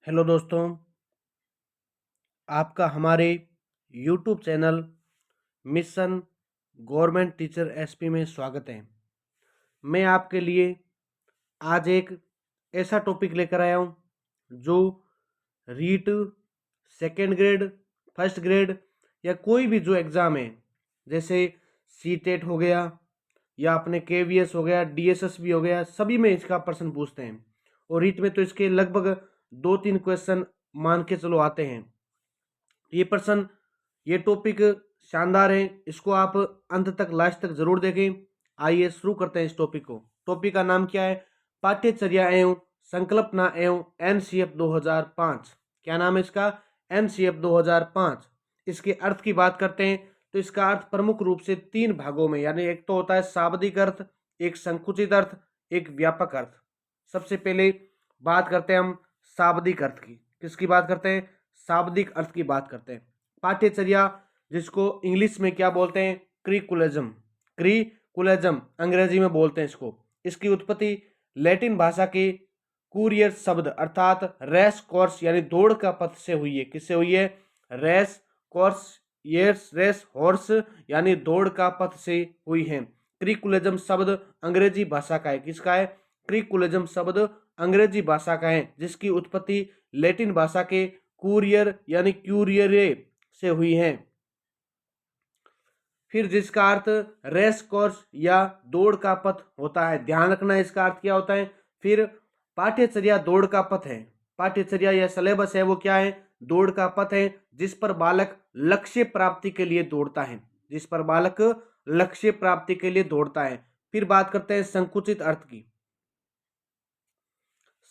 Hello दोस्तों, आपका हमारे YouTube channel mission government teacher SP में स्वागत है। मैं आपके लिए आज एक ऐसा टॉपिक लेकर आया हूँ जो REET second grade, first grade या कोई भी जो एग्ज़ाम है, जैसे सी टेट हो गया या अपने केवीएस हो गया, डीएसएसबी हो गया, सभी में इसका प्रश्न पूछते हैं। और रीट में तो इसके लगभग 2-3 क्वेश्चन मान के चलो आते हैं। ये प्रश्न, ये टॉपिक शानदार है, इसको आप अंत तक लास्ट तक जरूर देखें। आइए शुरू करते हैं इस टॉपिक को। टॉपिक का नाम क्या है? पाठ्यचर्या एवं संकल्पना एवं एनसीएफ 2005। क्या नाम है इसका? एनसीएफ 2005। इसके अर्थ की बात करते हैं तो इसका अर्थ प्रमुख रूप से 3 भागों में, यानी एक तो होता है शाब्दिक अर्थ, एक संकुचित अर्थ, एक व्यापक अर्थ। सबसे पहले बात करते हैं हम शाब्दिक अर्थ की। किसकी बात करते हैं? शाब्दिक अर्थ की बात करते हैं। पाठ्यचर्या, जिसको इंग्लिश में क्या बोलते हैं? क्रिकुलज्म। क्रिकुलज्म अंग्रेजी में बोलते हैं इसको। इसकी उत्पत्ति लैटिन भाषा के कुरियर शब्द अर्थात रेस कोर्स यानी दौड़ का पथ से हुई है। किससे हुई है? Race course, yes race horse यानी दौड़ का पथ से हुई है। क्रिकुलज्म शब्द अंग्रेजी भाषा का है। किसका है? क्रिकुलज्म शब्द अंग्रेजी भाषा का है, जिसकी उत्पत्ति लैटिन भाषा के कुरियर यानी क्यूरियरे से हुई है। फिर जिसका अर्थ रेस कोर्स या दौड़ का पथ होता है। ध्यान रखना इसका अर्थ क्या होता है। फिर पाठ्यचर्या दौड़ का पथ है। पाठ्यचर्या या सिलेबस है वो क्या है? दौड़ का पथ है, जिस पर बालक लक्ष्य प्राप्ति के लिए दौड़ता है। जिस पर बालक लक्ष्य प्राप्ति के लिए दौड़ता है। फिर बात करते हैं संकुचित अर्थ की।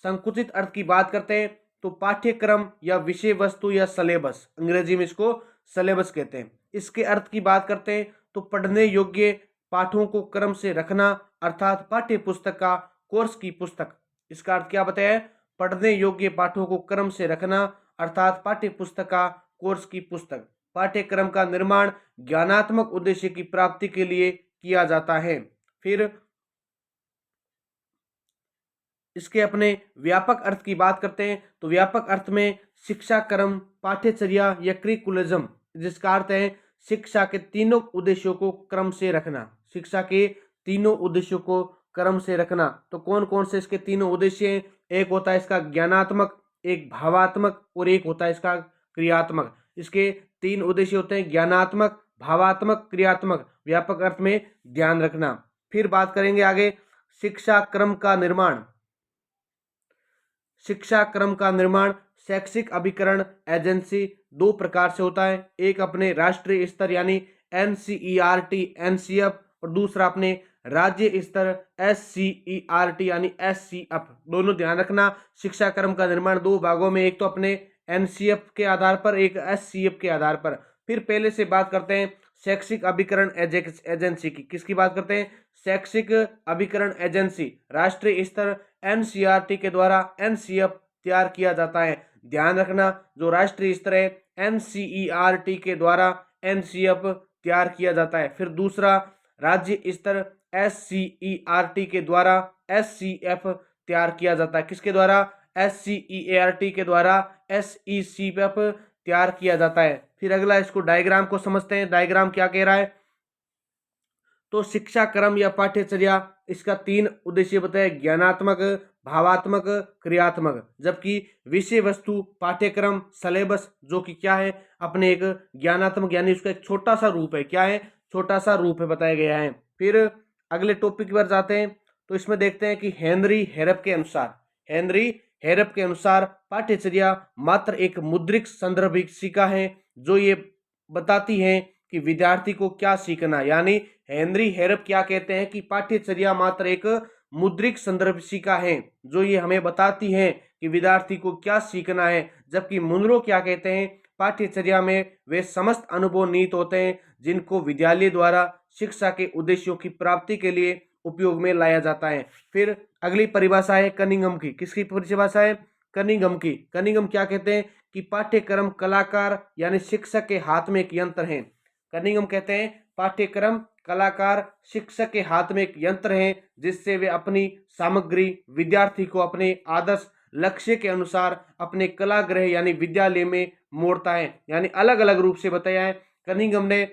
संकुचित अर्थ की बात करते हैं तो पाठ्यक्रम या विषय वस्तु या सिलेबस, अंग्रेजी में इसको सिलेबस कहते हैं। इसके अर्थ की बात करते हैं तो पढ़ने योग्य पाठों को क्रम से रखना, अर्थात पाठ्य पुस्तक का कोर्स की पुस्तक। इसका अर्थ क्या बताया? पढ़ने योग्य पाठों को क्रम से रखना, अर्थात पाठ्य पुस्तक का कोर्स की पुस्तक। पाठ्यक्रम का निर्माण ज्ञानात्मक उद्देश्य की प्राप्ति के लिए किया जाता है। फिर इसके अपने व्यापक अर्थ की बात करते हैं तो व्यापक अर्थ में शिक्षा क्रम, पाठ्यचर्या या करिकुलज्म, जिसका अर्थ है शिक्षा के तीनों उद्देश्यों को क्रम से रखना। शिक्षा के तीनों उद्देश्यों को क्रम से रखना। तो कौन कौन से इसके तीनों उद्देश्य हैं? एक होता है इसका ज्ञानात्मक, एक भावात्मक और एक होता है इसका क्रियात्मक। इसके 3 उद्देश्य होते हैं, ज्ञानात्मक, भावात्मक, क्रियात्मक। व्यापक अर्थ में ध्यान रखना। फिर बात करेंगे आगे शिक्षा क्रम का निर्माण। शिक्षा क्रम का निर्माण शैक्षिक अभिकरण एजेंसी 2 प्रकार से होता है। एक अपने राष्ट्रीय स्तर यानी एनसीईआरटी एनसीएफ, और दूसरा अपने राज्य स्तर एससीईआरटी यानी एससीएफ। दोनों ध्यान रखना। शिक्षा क्रम का निर्माण 2 भागों में, एक तो अपने एनसीएफ के आधार पर, एक एससीएफ के आधार पर। फिर पहले से बात करते हैं शैक्षिक अभिकरण एजेंसी की। किसकी बात करते हैं? शैक्षिक अभिकरण एजेंसी राष्ट्रीय स्तर एनसीईआरटी के द्वारा एनसीएफ तैयार किया जाता है। ध्यान रखना, जो राष्ट्रीय स्तर है एनसीईआरटी के द्वारा एनसीएफ तैयार किया जाता है। फिर दूसरा राज्य स्तर एससीईआरटी के द्वारा एससीएफ तैयार किया जाता है। किसके द्वारा? एससीईआरटी के द्वारा एसईसीएफ तैयार किया जाता है। फिर अगला इसको डायग्राम को समझते हैं। डायग्राम क्या कह रहा है? तो शिक्षा क्रम या पाठ्यचर्या, इसका 3 उद्देश्य बताए, ज्ञानात्मक, भावात्मक, क्रियात्मक। जबकि विषय वस्तु, पाठ्यक्रम, सिलेबस जो कि क्या है? अपने एक ज्ञानात्मक यानी उसका एक छोटा सा रूप है। क्या है? छोटा सा रूप है, बताया गया है। फिर अगले टॉपिक पर जाते हैं तो इसमें देखते हैं कि हेनरी हेरप के अनुसार, हेनरी हेरप के अनुसार पाठ्यचर्या मात्र एक मुद्रिक संदर्भिका है जो ये बताती है कि विद्यार्थी को क्या सीखना। यानी हेनरी हेरप क्या कहते हैं कि पाठ्यचर्या मात्र एक मुद्रिक संदर्भिका है जो ये हमें बताती है कि विद्यार्थी को क्या सीखना है। जबकि मुनरो क्या कहते हैं? पाठ्यचर्या में वे समस्त अनुभव निहित होते हैं जिनको विद्यालय द्वारा शिक्षा के उद्देश्यों की प्राप्ति के लिए उपयोग में लाया जाता है। फिर अगली परिभाषा है कनिंघम की। किसकी परिभाषा है? कनिंघम की। कनिंघम क्या कहते हैं कि पाठ्यक्रम कलाकार यानी शिक्षक के हाथ में एक यंत्र है। कनिंघम कहते हैं पाठ्यक्रम कलाकार शिक्षक के हाथ में एक यंत्र है जिससे वे अपनी सामग्री विद्यार्थी को अपने आदर्श लक्ष्य के अनुसार अपने कलागृह यानी विद्यालय में मोड़ता है। यानी अलग अलग रूप से बताया है। कनिंघम ने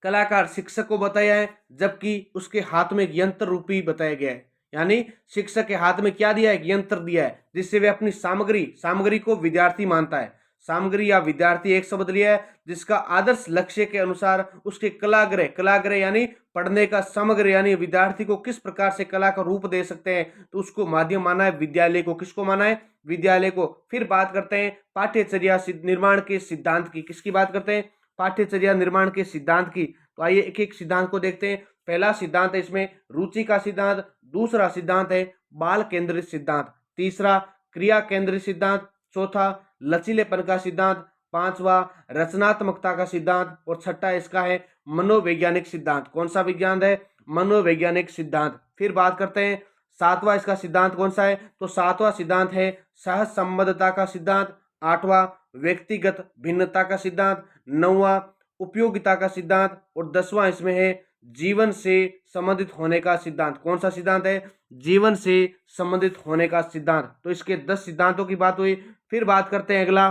कलाकार शिक्षक को बताया है, जबकि उसके हाथ में एक यंत्र रूपी बताया गया है। यानी शिक्षक के हाथ में क्या दिया है? एक यंत्र दिया है, जिससे वे अपनी सामग्री को विद्यार्थी मानता है। सामग्री या विद्यार्थी एक शब्द लिया है, जिसका आदर्श लक्ष्य के अनुसार उसके कलागृह यानी पढ़ने का समग्र, यानी विद्यार्थी को किस प्रकार से कला का रूप दे सकते हैं, तो उसको माध्यम माना है विद्यालय को। किसको माना है? विद्यालय को। फिर बात करते हैं पाठ्यचर्या निर्माण के सिद्धांत की। किसकी बात करते हैं? पाठ्यचर्या निर्माण के सिद्धांत की। तो आइए एक एक सिद्धांत को देखते हैं। पहला सिद्धांत है इसमें रुचि का सिद्धांत, दूसरा सिद्धांत है बाल केंद्रित सिद्धांत, तीसरा क्रिया केंद्रित सिद्धांत, चौथा लचीलेपन का सिद्धांत, पांचवा रचनात्मकता का सिद्धांत और छठा इसका है मनोवैज्ञानिक सिद्धांत। कौन सा विज्ञान है? मनोवैज्ञानिक सिद्धांत। फिर बात करते हैं सातवां इसका सिद्धांत कौन सा है? तो सातवां सिद्धांत है सहसंबद्धता का सिद्धांत, आठवां व्यक्तिगत भिन्नता का सिद्धांत, नौवां उपयोगिता का सिद्धांत और 10वां इसमें है जीवन से संबंधित होने का सिद्धांत। कौन सा सिद्धांत है? जीवन से संबंधित होने का सिद्धांत। तो इसके 10 सिद्धांतों की बात हुई। फिर बात करते हैं अगला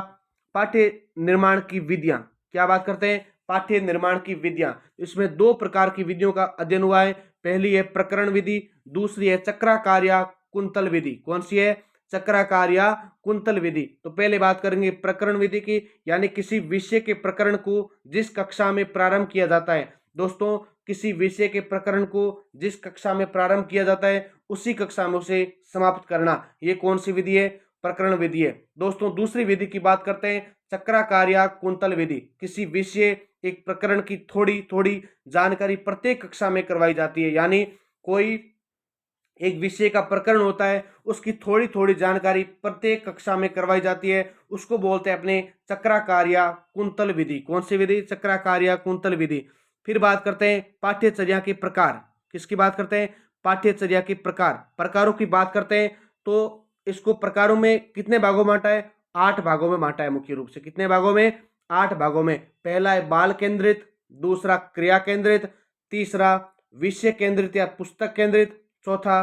पाठ्य निर्माण की विधियां। क्या बात करते हैं? पाठ्य निर्माण की विधियां। इसमें 2 प्रकार की विधियों का अध्ययन हुआ है। पहली है प्रकरण विधि, दूसरी है चक्राकार या कुंतल विधि। कौन सी है? चक्राकार या कुंतल विधि। तो पहले बात करेंगे प्रकरण विधि की, यानी किसी विषय के प्रकरण को जिस कक्षा में प्रारंभ किया जाता है। दोस्तों, किसी विषय के प्रकरण को जिस कक्षा में प्रारंभ किया जाता है, उसी कक्षा में उसे समाप्त करना, ये कौन सी विधि है? प्रकरण विधि है। दोस्तों, दूसरी विधि की बात करते हैं चक्राकार या कुंतल विधि। किसी विषय एक प्रकरण की थोड़ी थोड़ी जानकारी प्रत्येक कक्षा में करवाई जाती है। यानी कोई एक विषय का प्रकरण होता है, उसकी थोड़ी थोड़ी जानकारी प्रत्येक कक्षा में करवाई जाती है, उसको बोलते हैं अपने चक्राकार या कुंतल विधि। कौन सी विधि? चक्राकार या कुंतल विधि। फिर बात करते हैं पाठ्यचर्या के प्रकार। किसकी बात करते हैं? पाठ्यचर्या के प्रकारों की बात करते हैं। तो इसको प्रकारों में कितने भागों में बांटा है? 8 भागों में बांटा है मुख्य रूप से। कितने भागों में? 8 भागों में। पहला है बाल केंद्रित, दूसरा क्रिया केंद्रित, तीसरा विषय केंद्रित या पुस्तक केंद्रित, चौथा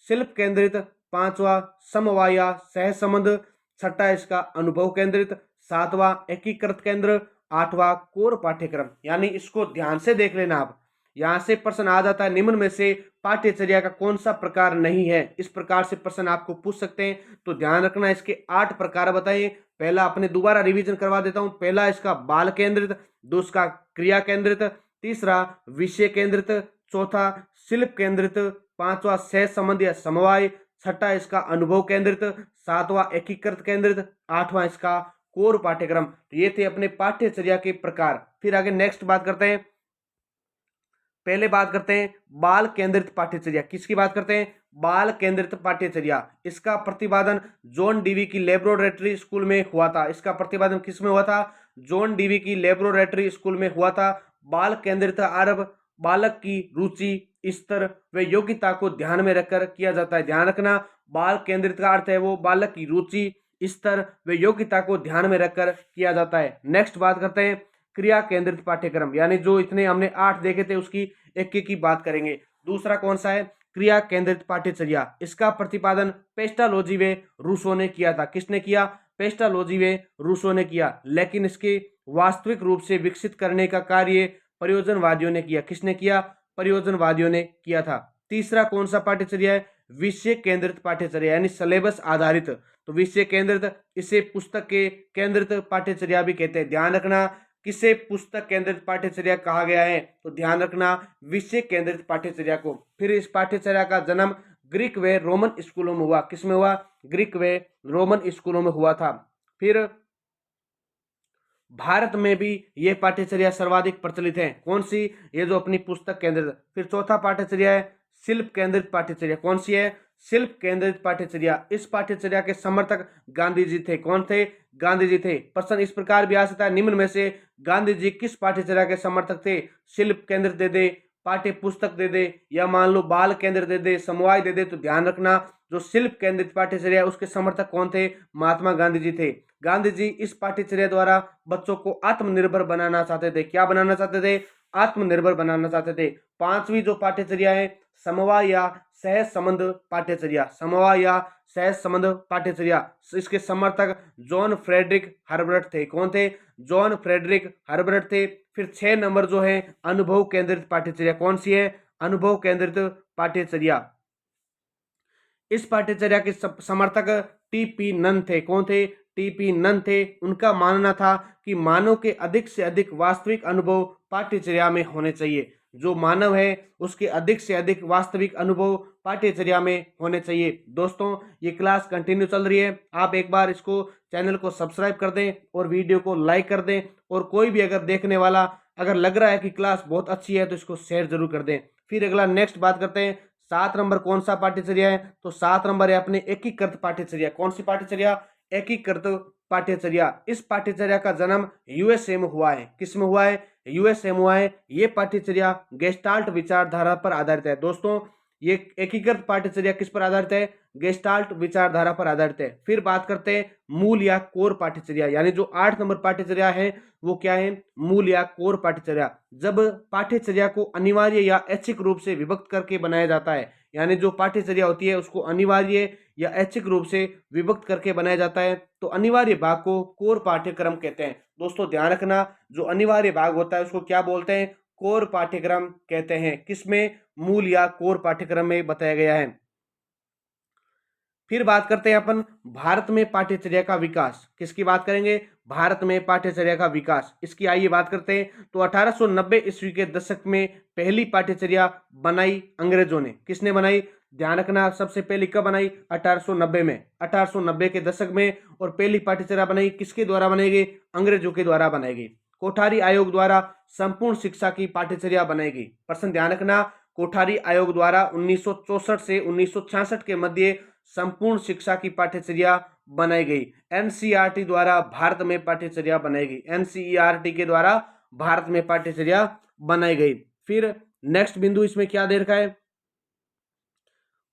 शिल्प केंद्रित, पांचवा समवाय या सह संबंध, छठा इसका अनुभव केंद्रित, सातवां एकीकृत केंद्र, आठवां कोर पाठ्यक्रम। यानी इसको ध्यान से देख लेना आप। यहां से प्रश्न आ जाता है निम्न में से पाठ्यचर्या का कौन सा प्रकार नहीं है, इस प्रकार से प्रश्न आपको पूछ सकते हैं। तो ध्यान रखना, इसके 8 प्रकार बताइए। पहला अपने दोबारा रिवीजन करवा देता हूं। पहला इसका बाल केंद्रित, दूसरा क्रिया केंद्रित, तीसरा विषय केंद्रित, चौथा शिल्प केंद्रित, पांचवा सह संबंध या समवाय, छठा इसका अनुभव केंद्रित, सातवां एकीकृत केंद्रित, आठवां इसका कोर पाठ्यक्रम। तो ये थे अपने पाठ्यचर्या के प्रकार। फिर आगे नेक्स्ट बात करते हैं। पहले बात करते हैं बाल केंद्रित पाठ्यचर्या। किसकी बात करते हैं? बाल केंद्रित पाठ्यचर्या। इसका प्रतिपादन जॉन डीवी की लेबोरेटरी स्कूल में हुआ था। इसका प्रतिपादन किस में हुआ था? जॉन डीवी की लेबोरेटरी स्कूल में हुआ था। बाल केंद्रित आरंभ बालक की रुचि, स्तर व योग्यता को ध्यान में रखकर किया जाता है। ध्यान रखना, बाल केंद्रित का अर्थ है वो बालक की रुचि, स्तर व योग्यता को ध्यान में रखकर किया जाता है। नेक्स्ट बात करते हैं क्रिया केंद्रित पाठ्यक्रम, यानी जो इतने हमने 8 देखे थे उसकी एक एक की बात करेंगे। दूसरा कौन सा है? क्रिया केंद्रित पाठ्यचर्या। इसका प्रतिपादन पेस्टालोजी व रूसो ने किया था। किसने किया? पेस्टालोजी व रूसो ने किया। लेकिन इसके वास्तविक रूप से विकसित करने का कार्य प्रयोजनवादियों ने किया। किसने किया? प्रयोजनवादियों ने किया था। तीसरा कौन सा पाठ्यचर्या है? विषय केंद्रित पाठ्यचर्या, यानी सिलेबस आधारित। तो विषय केंद्रित, इसे पुस्तक के केंद्रित पाठ्यचर्या भी कहते हैं। ध्यान रखना, किसे पुस्तक केंद्रित पाठ्यचर्या कहा गया है? तो ध्यान रखना, विषय केंद्रित पाठ्यचर्या को। फिर इस पाठ्यचर्या का जन्म ग्रीक व रोमन स्कूलों में हुआ। किसमें हुआ? ग्रीक व रोमन स्कूलों में हुआ था। फिर भारत में भी ये पाठ्यचर्या सर्वाधिक प्रचलित है। कौन सी? ये जो अपनी पुस्तक केंद्रित। फिर चौथा पाठ्यचर्या है शिल्प केंद्रित पाठ्यचर्या। कौन सी है? शिल्प केंद्रित पाठ्यचर्या। इस पाठ्यचर्या के समर्थक गांधी जी थे। कौन थे? गांधी जी थे। प्रश्न इस प्रकार भी आ सकता है, निम्न में से गांधी जी किस पाठ्यचर्या के समर्थक थे? शिल्प केंद्रित दे दे, पाठ्य पुस्तक दे दे, या मान लो बाल केंद्र दे दे, समवाय दे दे। तो ध्यान रखना, जो शिल्प केंद्रित पाठ्यचर्या उसके समर्थक कौन थे? महात्मा गांधी जी थे। गांधी जी इस पाठ्यचर्या द्वारा बच्चों को आत्मनिर्भर बनाना चाहते थे। क्या बनाना चाहते थे? आत्मनिर्भर बनाना चाहते थे। पांचवी जो पाठ्यचर्या है समवाय या सहज संबंध पाठ्यचर्या, समवाय या सहज संबंध पाठ्यचर्या, इसके समर्थक जॉन फ्रेडरिक हर्बर्ट थे। कौन थे? जॉन फ्रेडरिक हर्बर्ट थे। फिर 6 नंबर जो है अनुभव केंद्रित पाठ्यचर्या, कौन सी है? अनुभव केंद्रित पाठ्यचर्या। इस पाठ्यचर्या के समर्थक टीपी नन थे। कौन थे? टीपी नन थे। उनका मानना था कि मानव के अधिक से अधिक वास्तविक अनुभव पाठ्यचर्या में होने चाहिए। जो मानव है उसके अधिक से अधिक वास्तविक अनुभव पाठ्यचर्या में होने चाहिए। दोस्तों ये क्लास कंटिन्यू चल रही है, आप एक बार इसको चैनल को सब्सक्राइब कर दें और वीडियो को लाइक कर दें, और कोई भी अगर देखने वाला अगर लग रहा है कि क्लास बहुत अच्छी है तो इसको शेयर जरूर कर दें। फिर अगला नेक्स्ट बात करते हैं, 7 नंबर कौन सा पाठ्यचर्या है? तो 7 नंबर है अपने एकीकृत पाठ्यचर्या। कौन सी पाठ्यचर्या? एकीकृत पाठ्यचर्या। इस पाठ्यचर्या का जन्म यूएसए में हुआ है। किस में हुआ है? यूएसए में हुआ है। ये पाठ्यचर्या गेस्टाल्ट विचारधारा पर आधारित है। दोस्तों ये एकीकृत पाठ्यचर्या किस पर आधारित है? गेस्टाल्ट विचारधारा पर आधारित है। फिर बात करते हैं मूल या कोर पाठ्यचर्या, यानी जो 8 नंबर पाठ्यचर्या है वो क्या है? मूल या कोर पाठ्यचर्या। जब पाठ्यचर्या को अनिवार्य या ऐच्छिक रूप से विभक्त करके बनाया जाता है, यानी जो पाठ्यचर्या होती है उसको अनिवार्य या ऐच्छिक रूप से विभक्त करके बनाया जाता है, तो अनिवार्य भाग को कोर पाठ्यक्रम कहते हैं। दोस्तों ध्यान रखना, जो अनिवार्य भाग होता है उसको क्या बोलते हैं? कोर पाठ्यक्रम कहते हैं। किसमें? मूल या कोर पाठ्यक्रम में बताया गया है। फिर बात करते हैं अपन भारत में पाठ्यचर्या का विकास। किसकी बात करेंगे? भारत में पाठ्यचर्या का विकास। इसकी आइए बात करते हैं। तो 1890 ईस्वी के दशक में पहली पाठ्यचर्या बनाई अंग्रेजों ने। किसने बनाई? ध्यान रखना, सबसे पहली कब बनाई? 1890 में, 1890 के दशक में। और पहली पाठ्यचर्या बनाई किसके द्वारा बनाई गई? अंग्रेजों के द्वारा बनाई गई। कोठारी आयोग द्वारा संपूर्ण शिक्षा की पाठ्यचर्या बनाई गई। प्रश्न ध्यान रखना, कोठारी आयोग द्वारा 1964 से 1966 के मध्य संपूर्ण शिक्षा की पाठ्यचर्या बनाई गई। एनसीईआरटी द्वारा भारत में पाठ्यचर्या बनाई गई। एनसीईआरटी के द्वारा भारत में पाठ्यचर्या बनाई गई। फिर नेक्स्ट बिंदु इसमें क्या दे रखा है?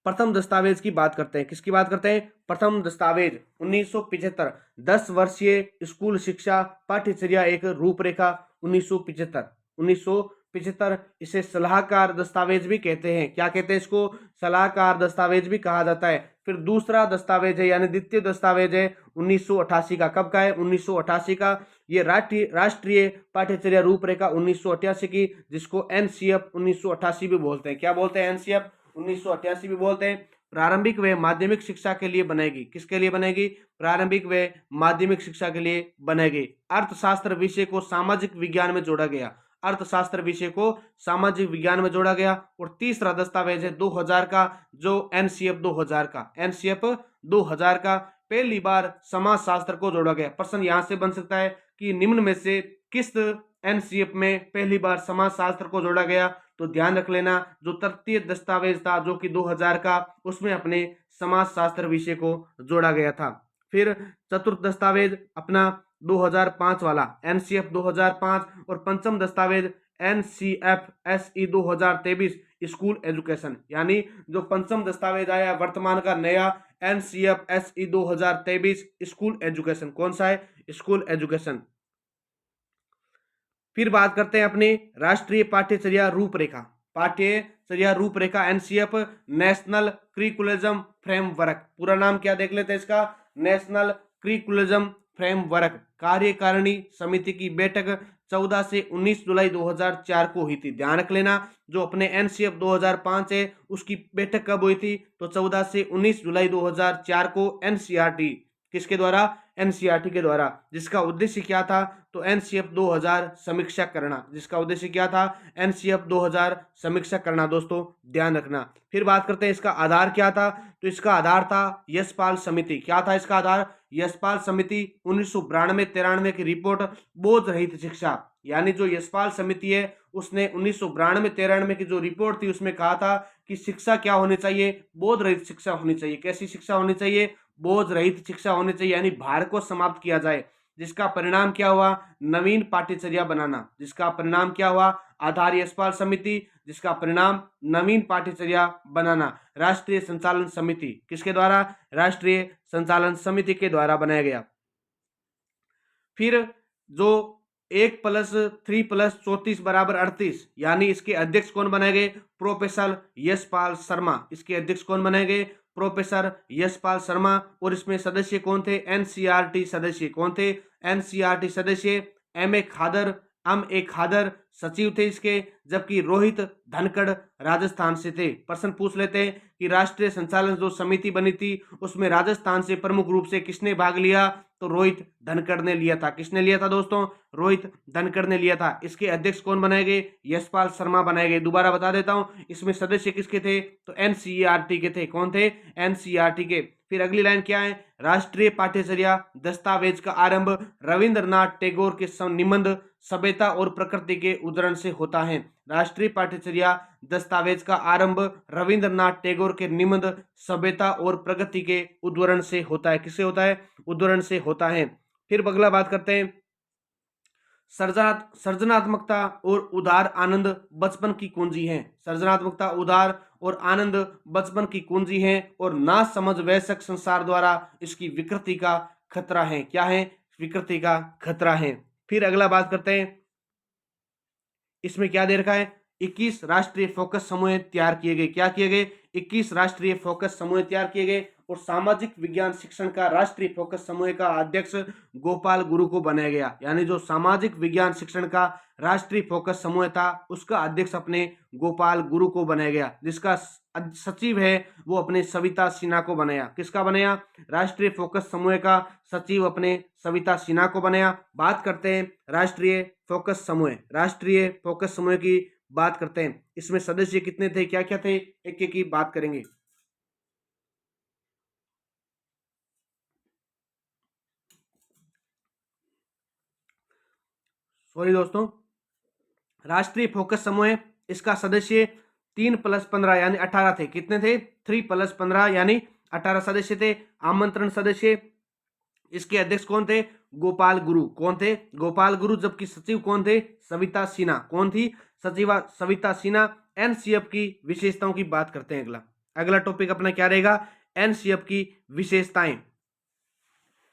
प्रथम दस्तावेज की बात करते हैं। किसकी बात करते हैं? प्रथम दस्तावेज 1975, 10 वर्षीय स्कूल शिक्षा पाठ्यचर्या एक रूपरेखा 1975। इसे सलाहकार दस्तावेज भी कहते हैं। क्या कहते हैं इसको? सलाहकार दस्तावेज भी कहा जाता है। फिर दूसरा दस्तावेज है यानी द्वितीय दस्तावेज है 1988 का। कब का है? 1988 का। ये राष्ट्रीय पाठ्यचर्या रूपरेखा 1988 की, जिसको एनसीएफ 1988 भी बोलते हैं। क्या बोलते हैं? एनसीएफ 1988 भी बोलते हैं। प्रारंभिक व माध्यमिक शिक्षा के लिए बनेगी। किसके लिए बनेगी? प्रारंभिक व माध्यमिक शिक्षा के लिए बनेगी। अर्थशास्त्र विषय को सामाजिक विज्ञान में जोड़ा गया। अर्थशास्त्र विषय को सामाजिक विज्ञान में जोड़ा गया। और तीसरा दस्तावेज है 2000 का, जो एनसीएफ 2000 का, एनसीएफ 2000 का। पहली बार समाजशास्त्र को जोड़ा गया। प्रश्न यहां से बन सकता है कि निम्न में से किस एनसीएफ में पहली बार समाजशास्त्र को जोड़ा गया? तो ध्यान रख लेना, जो तृतीय दस्तावेज था जो कि 2000 का, उसमें अपने समाजशास्त्र विषय को जोड़ा गया था। फिर चतुर्थ दस्तावेज अपना 2005 वाला एनसीएफ 2005, और पंचम दस्तावेज एनसीएफ एसई 2023 स्कूल एजुकेशन, यानी जो पंचम दस्तावेज आया वर्तमान का नया एनसीएफ एसई 2023 स्कूल एजुकेशन। कौन सा है? School education. फिर बात करते हैं अपने राष्ट्रीय पाठ्यचर्या रूपरेखा। पाठ्यचर्या रूपरेखा एनसीएफ नेशनल करिकुलम फ्रेमवर्क। पूरा नाम क्या देख लेते हैं इसका? National curriculum framework. कार्यकारिणी समिति की बैठक 14 से 19 जुलाई 2004 को हुई थी। ध्यान रख लेना, जो अपने एनसीएफ 2005 है उसकी बैठक कब हुई थी? तो 14 से 19 जुलाई 2004 को एनसीईआरटी किसके द्वारा? एनसीईआरटी के द्वारा। जिसका उद्देश्य क्या था? तो एनसीएफ 2000 समीक्षा करना। जिसका उद्देश्य क्या था? एनसीएफ 2000 समीक्षा करना। दोस्तों ध्यान रखना। फिर बात करते हैं इसका आधार क्या था? तो इसका आधार था यशपाल समिति। क्या था इसका आधार? यशपाल समिति 1992-93 की रिपोर्ट बोझ रहित शिक्षा, यानी जो यशपाल समिति है उसने 1992-93 की जो रिपोर्ट थी उसमें कहा था कि शिक्षा क्या होनी चाहिए? बोझ रहित शिक्षा होनी चाहिए। कैसी शिक्षा होनी चाहिए? बोझ रहित शिक्षा होनी चाहिए, यानी भार को समाप्त किया जाए। जिसका परिणाम क्या हुआ? नवीन पाठ्यचर्या बनाना। जिसका परिणाम क्या हुआ? आधार यशपाल समिति, जिसका परिणाम नवीन पाठ्यचर्या बनाना। राष्ट्रीय संचालन समिति किसके द्वारा? राष्ट्रीय संचालन समिति के द्वारा बनाया गया। फिर जो 1+3+34 यानी इसके अध्यक्ष कौन बनाए गए? प्रोफेसर यशपाल शर्मा। इसके अध्यक्ष कौन बनाए गए? प्रोफेसर यशपाल शर्मा। और इसमें सदस्य कौन थे? एनसीईआरटी सदस्य कौन थे? एनसीईआरटी सदस्य एम ए खादर सचिव थे इसके, जबकि रोहित धनखड़ राजस्थान से थे। प्रश्न पूछ लेते हैं कि राष्ट्रीय संचालन जो समिति बनी थी उसमें राजस्थान से प्रमुख रूप से किसने भाग लिया? तो रोहित धनखड़ ने लिया था। किसने लिया था दोस्तों? रोहित धनखड़ ने लिया था। इसके अध्यक्ष कौन बनाए गए? यशपाल शर्मा बनाए गए। दोबारा बता देता हूं, इसमें सदस्य किसके थे? तो एनसीईआरटी के थे। कौन थे? एनसीईआरटी के। फिर अगली लाइन क्या है? राष्ट्रीय पाठ्यचर्या दस्तावेज का आरंभ रविंद्रनाथ टैगोर के निबंध सभ्यता और प्रकृति के उद्धरण से होता है। राष्ट्रीय पाठ्यचर्या दस्तावेज का आरंभ रविंद्रनाथ टैगोर के निबंध सभ्यता और प्रगति के उद्धरण से होता है। किससे होता है? उद्धरण से होता है। फिर अगला बात करते हैं, सृजनात्मकता और उदार आनंद बचपन की कुंजी है। सृजनात्मकता, उदार और आनंद बचपन की कुंजी है और ना समझ वयस्क संसार द्वारा इसकी विकृति का खतरा है। क्या है? विकृति का खतरा है। फिर अगला बात करते हैं, इसमें क्या दे रखा है? 21 राष्ट्रीय फोकस समूह तैयार किए गए। क्या किए गए? 21 राष्ट्रीय फोकस समूह तैयार किए गए और सामाजिक विज्ञान शिक्षण का राष्ट्रीय फोकस समूह का अध्यक्ष गोपाल गुरु को बनाया गया। यानी जो सामाजिक विज्ञान शिक्षण का राष्ट्रीय फोकस समूह था उसका अध्यक्ष अपने गोपाल गुरु को बनाया गया। जिसका सचिव है वो अपने सविता सिन्हा को बनाया। किसका बनाया? राष्ट्रीय फोकस समूह का सचिव अपने सविता सिन्हा को बनाया। बात करते हैं राष्ट्रीय फोकस समूह। राष्ट्रीय फोकस समूह की बात करते हैं, इसमें सदस्य कितने थे, क्या क्या थे, एक एक की बात करेंगे। सॉरी दोस्तों, राष्ट्रीय फोकस समूह इसका सदस्य 3+15 यानी 18 थे। कितने थे? 3+15 यानी 18 सदस्य थे। आमंत्रण सदस्य इसके अध्यक्ष कौन थे? गोपाल गुरु। कौन थे? गोपाल गुरु। जबकि सचिव कौन थे? सविता सिन्हा। कौन थी? सचिव सविता सिन्हा। एनसीएफ की विशेषताओं की बात करते हैं। अगला टॉपिक अपना क्या रहेगा? एनसीएफ की विशेषताएं।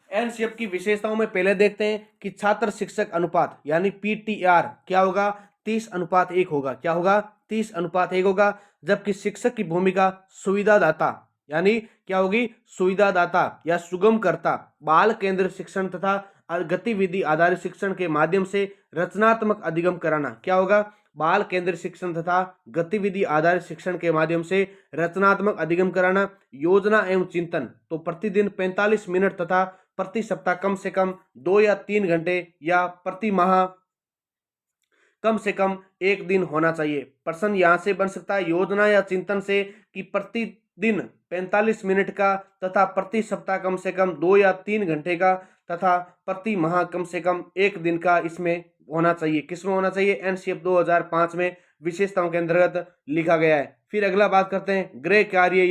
एनसीएफ की विशेषताओं में पहले देखते हैं कि छात्र शिक्षक अनुपात यानी पीटीआर क्या होगा? 30:1 होगा। क्या होगा? 30:1 होगा। जबकि शिक्षक की भूमिका सुविधादाता यानी क्या होगी? सुविधादाता या सुगमकर्ता, बाल केंद्र शिक्षण तथा गतिविधि आधारित शिक्षण के माध्यम से रचनात्मक अधिगम कराना। क्या होगा? बाल केंद्र शिक्षण तथा गतिविधि आधारित शिक्षण के माध्यम से रचनात्मक अधिगम कराना। योजना एवं चिंतन तो प्रतिदिन 45 मिनट तथा प्रति सप्ताह कम से कम 2 या 3 घंटे या प्रति माह कम से कम 1 दिन होना चाहिए। प्रश्न यहां से बन सकता है योजना या चिंतन से कि प्रतिदिन 45 मिनट का तथा प्रति सप्ताह कम से कम 2 या 3 घंटे का तथा प्रति माह कम से कम 1 दिन का इसमें होना चाहिए। किसमें होना चाहिए? एनसीएफ 2005 में विशेषताओं के अंतर्गत लिखा गया है। फिर अगला बात करते हैं गृह कार्य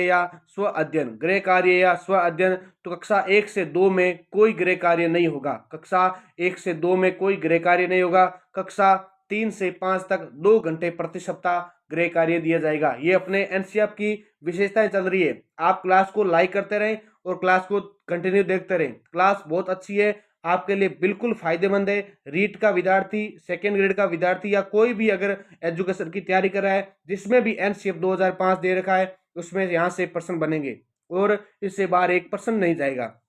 या स्व अध्ययन। गृह कार्य या स्व अध्ययन तो कक्षा 1 से 2 में कोई गृह कार्य नहीं होगा। कक्षा 1 से 2 में कोई गृह कार्य नहीं होगा। कक्षा 3 से 5 तक 2 घंटे प्रति सप्ताह गृह कार्य दिया जाएगा। ये अपने एनसीएफ की विशेषताएं चल रही है। आप क्लास को लाइक करते रहें और क्लास को कंटिन्यू देखते रहें। क्लास बहुत अच्छी है, आपके लिए बिल्कुल फायदेमंद है। रीट का विद्यार्थी, सेकेंड ग्रेड का विद्यार्थी या कोई भी अगर एजुकेशन की तैयारी कर रहा है जिसमें भी एनसीएफ 2005 दे रखा है उसमें यहाँ से प्रश्न बनेंगे और इससे बाहर एक प्रश्न नहीं जाएगा।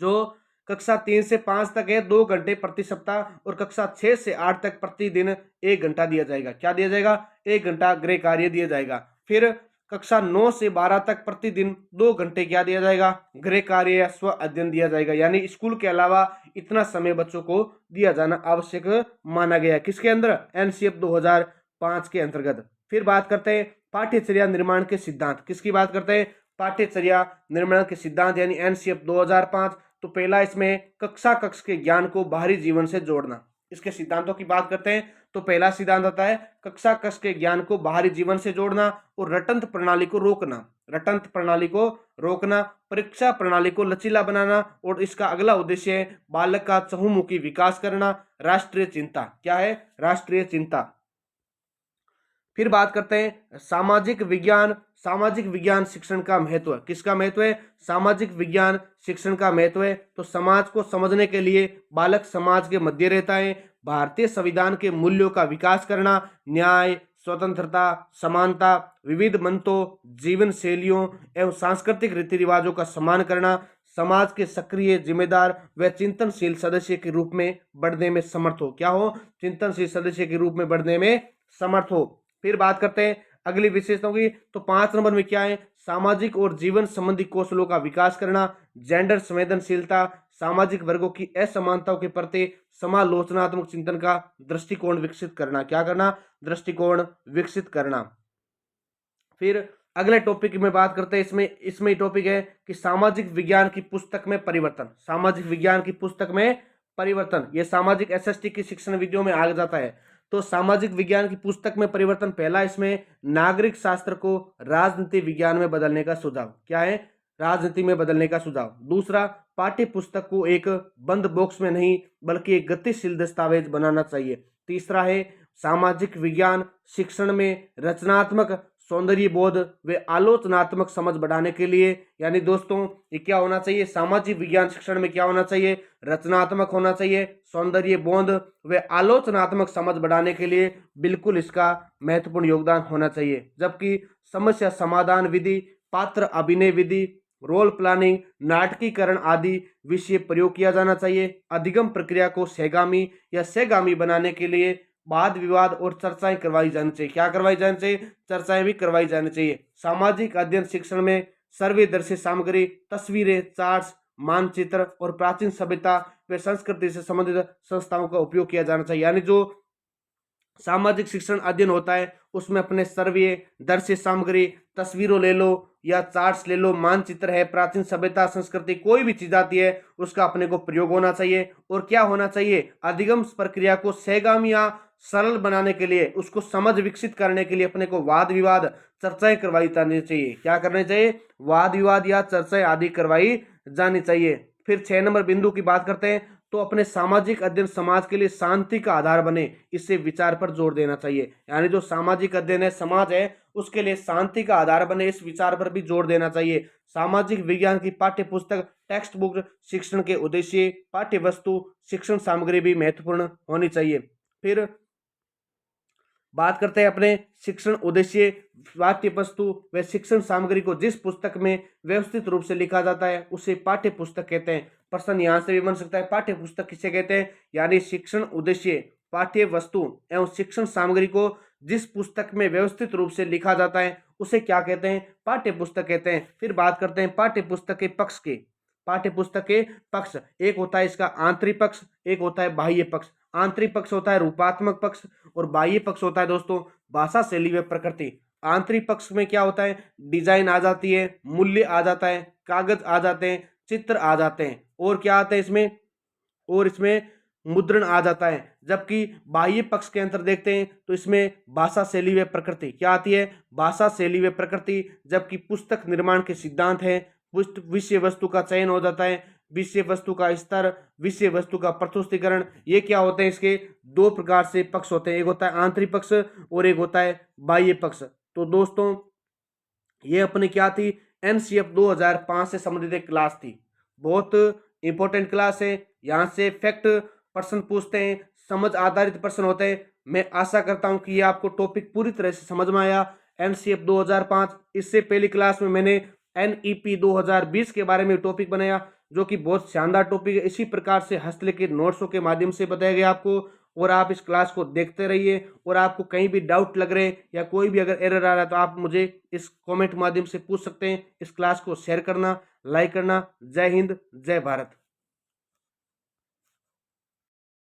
जो कक्षा 3 से 5 तक है 2 घंटे प्रति सप्ताह और कक्षा 6 से 8 तक प्रतिदिन 1 घंटा दिया जाएगा। क्या दिया जाएगा? 1 घंटा गृह कार्य दिया जाएगा। फिर कक्षा 9 से 12 तक प्रतिदिन 2 घंटे क्या दिया जाएगा? गृह कार्य या स्व अध्ययन दिया जाएगा। यानी स्कूल के अलावा इतना समय बच्चों को दिया जाना आवश्यक माना गया। किसके अंदर? एनसीएफ 2005 के अंतर्गत। फिर बात करते हैं पाठ्यचर्या निर्माण के सिद्धांत। किसकी बात करते हैं? पाठ्यचर्या निर्माण के सिद्धांत यानी एनसीएफ 2005। तो पहला इसमें कक्षा कक्ष के ज्ञान को बाहरी जीवन से जोड़ना। इसके सिद्धांतों की बात करते हैं तो पहला सिद्धांत आता है कक्षा कक्ष के ज्ञान को बाहरी जीवन से जोड़ना और रटंत प्रणाली को रोकना। रटंत प्रणाली को रोकना, परीक्षा प्रणाली को लचीला बनाना और इसका अगला उद्देश्य है बालक का चहुमुखी विकास करना। राष्ट्रीय चिंता। क्या है? राष्ट्रीय चिंता। फिर बात करते हैं सामाजिक विज्ञान सामाजिक विज्ञान शिक्षण का महत्व। किसका महत्व है? सामाजिक विज्ञान शिक्षण का महत्व है। तो समाज को समझने के लिए बालक समाज के मध्य रहता है। भारतीय संविधान के मूल्यों का विकास करना, न्याय, स्वतंत्रता, समानता, विविध मतों, जीवन शैलियों एवं सांस्कृतिक रीति रिवाजों का सम्मान करना, समाज के सक्रिय, जिम्मेदार व चिंतनशील सदस्य के रूप में बढ़ने में समर्थ हो। क्या हो? चिंतनशील सदस्य के रूप में बढ़ने में समर्थ हो। फिर बात करते हैं अगली विशेषताओं की। तो 5 नंबर में क्या है? सामाजिक और जीवन संबंधी कौशलों का विकास करना, जेंडर संवेदनशीलता, सामाजिक वर्गों की असमानताओं के प्रति समालोचनात्मक चिंतन का दृष्टिकोण विकसित करना। क्या करना? दृष्टिकोण विकसित करना। फिर अगले टॉपिक में बात करते हैं। इसमें टॉपिक है कि सामाजिक विज्ञान की पुस्तक में परिवर्तन। सामाजिक विज्ञान की पुस्तक में परिवर्तन, ये सामाजिक एसएसटी की शिक्षण विधियों में आ जाता है। तो सामाजिक विज्ञान की पुस्तक में परिवर्तन, पहला इसमें नागरिक शास्त्र को राजनीति विज्ञान में बदलने का सुझाव। क्या है? राजनीति में बदलने का सुझाव। दूसरा, पाठ्य पुस्तक को एक बंद बॉक्स में नहीं बल्कि एक गतिशील दस्तावेज बनाना चाहिए। तीसरा है सामाजिक विज्ञान शिक्षण में रचनात्मक, सौंदर्य बोध व आलोचनात्मक समझ बढ़ाने के लिए, यानी दोस्तों ये क्या होना चाहिए? सामाजिक विज्ञान शिक्षण में क्या होना चाहिए? रचनात्मक होना चाहिए, सौंदर्य बोध व आलोचनात्मक समझ बढ़ाने के लिए बिल्कुल इसका महत्वपूर्ण योगदान होना चाहिए। जबकि समस्या समाधान विधि, पात्र अभिनय विधि, रोल प्लानिंग, नाटकीकरण आदि विषय प्रयोग किया जाना चाहिए। अधिगम प्रक्रिया को सहगामी या सहगामी बनाने के लिए वाद विवाद और चर्चाएं करवाई जानी चाहिए। क्या करवाई जानी चाहिए? चर्चाएं भी करवाई जानी चाहिए। सामाजिक अध्ययन शिक्षण में सर्वदर्शी सामग्री, तस्वीरें, चार्ट्स, मानचित्र और प्राचीन सभ्यता व संस्कृति से संबंधित संस्थाओं का उपयोग किया जाना चाहिए। यानी जो सामाजिक शिक्षण अध्ययन होता है उसमें अपने सर्वे, दर्शी सामग्री, तस्वीरों ले लो या चार्ट्स ले लो, मानचित्र है, प्राचीन सभ्यता, संस्कृति, कोई भी चीज आती है उसका अपने को प्रयोग होना चाहिए। और क्या होना चाहिए? अधिगम प्रक्रिया को सहगामी या सरल बनाने के लिए, उसको समझ विकसित करने के लिए अपने को वाद विवाद, चर्चाएं करवाई जानी चाहिए। क्या करने चाहिए? वाद विवाद या चर्चाएं आदि करवाई जानी चाहिए। फिर 6 नंबर बिंदु की बात करते हैं। तो अपने सामाजिक अध्ययन समाज के लिए शांति का आधार बने, इससे विचार पर जोर देना चाहिए। यानी जो सामाजिक अध्ययन है, समाज है, उसके लिए शांति का आधार बने, इस विचार पर भी जोर देना चाहिए। सामाजिक विज्ञान की पाठ्य पुस्तक, टेक्स्ट बुक शिक्षण के उद्देश्य, पाठ्य वस्तु, शिक्षण सामग्री भी महत्वपूर्ण होनी चाहिए। फिर बात करते हैं अपने शिक्षण उद्देश्य, पाठ्य वस्तु व शिक्षण सामग्री को जिस पुस्तक में व्यवस्थित रूप से लिखा जाता है उसे पाठ्य पुस्तक कहते हैं। प्रश्न यहाँ से भी बन सकता है, पाठ्य पुस्तक किसे कहते हैं? यानी शिक्षण उद्देश्य, पाठ्य वस्तु एवं शिक्षण सामग्री को जिस पुस्तक में व्यवस्थित रूप से लिखा जाता है उसे क्या कहते हैं? पाठ्य पुस्तक कहते हैं। फिर बात करते हैं पाठ्य पुस्तक के पक्ष के। पाठ्य पुस्तक के पक्ष, एक होता है इसका आंतरिक पक्ष, एक होता है बाह्य पक्ष। आंतरिक पक्ष होता है रूपात्मक पक्ष और बाह्य पक्ष होता है दोस्तों भाषा शैली व प्रकृति। आंतरिक पक्ष में क्या होता है? डिजाइन आ जाती है, मूल्य आ जाता है, कागज आ जाते हैं, चित्र आ जाते हैं, और क्या आता है इसमें? और इसमें मुद्रण आ जाता है। जबकि बाह्य पक्ष के अंतर देखते हैं तो इसमें भाषा शैली व प्रकृति क्या आती है? भाषा शैली व प्रकृति। जबकि पुस्तक निर्माण के सिद्धांत है, विषय वस्तु का चयन हो जाता है, विषय वस्तु का स्तर, विषय वस्तु का प्रस्तुतिकरण, ये क्या होते हैं? इसके 2 प्रकार से पक्ष होते हैं, एक होता है आंतरिक पक्ष और एक होता है बाह्य पक्ष। तो दोस्तों ये अपनी क्या थी? एनसीएफ 2005 से संबंधित एक क्लास थी, बहुत इंपॉर्टेंट क्लास है। यहाँ से फैक्ट प्रश्न पूछते हैं, समझ आधारित प्रश्न होते हैं। मैं आशा करता हूँ कि ये आपको टॉपिक पूरी तरह से समझ में आया। एनसीएफ 2005, इससे पहली क्लास में मैंने एनईपी 2020 के बारे में टॉपिक बनाया जो कि बहुत शानदार टॉपिक है। इसी प्रकार से हस्तलिखित नोट्सों के माध्यम से बताया गया आपको, और आप इस क्लास को देखते रहिए। और आपको कहीं भी डाउट लग रहे या कोई भी अगर एरर आ रहा है तो आप मुझे इस कमेंट माध्यम से पूछ सकते हैं। इस क्लास को शेयर करना, लाइक करना। जय हिंद, जय भारत।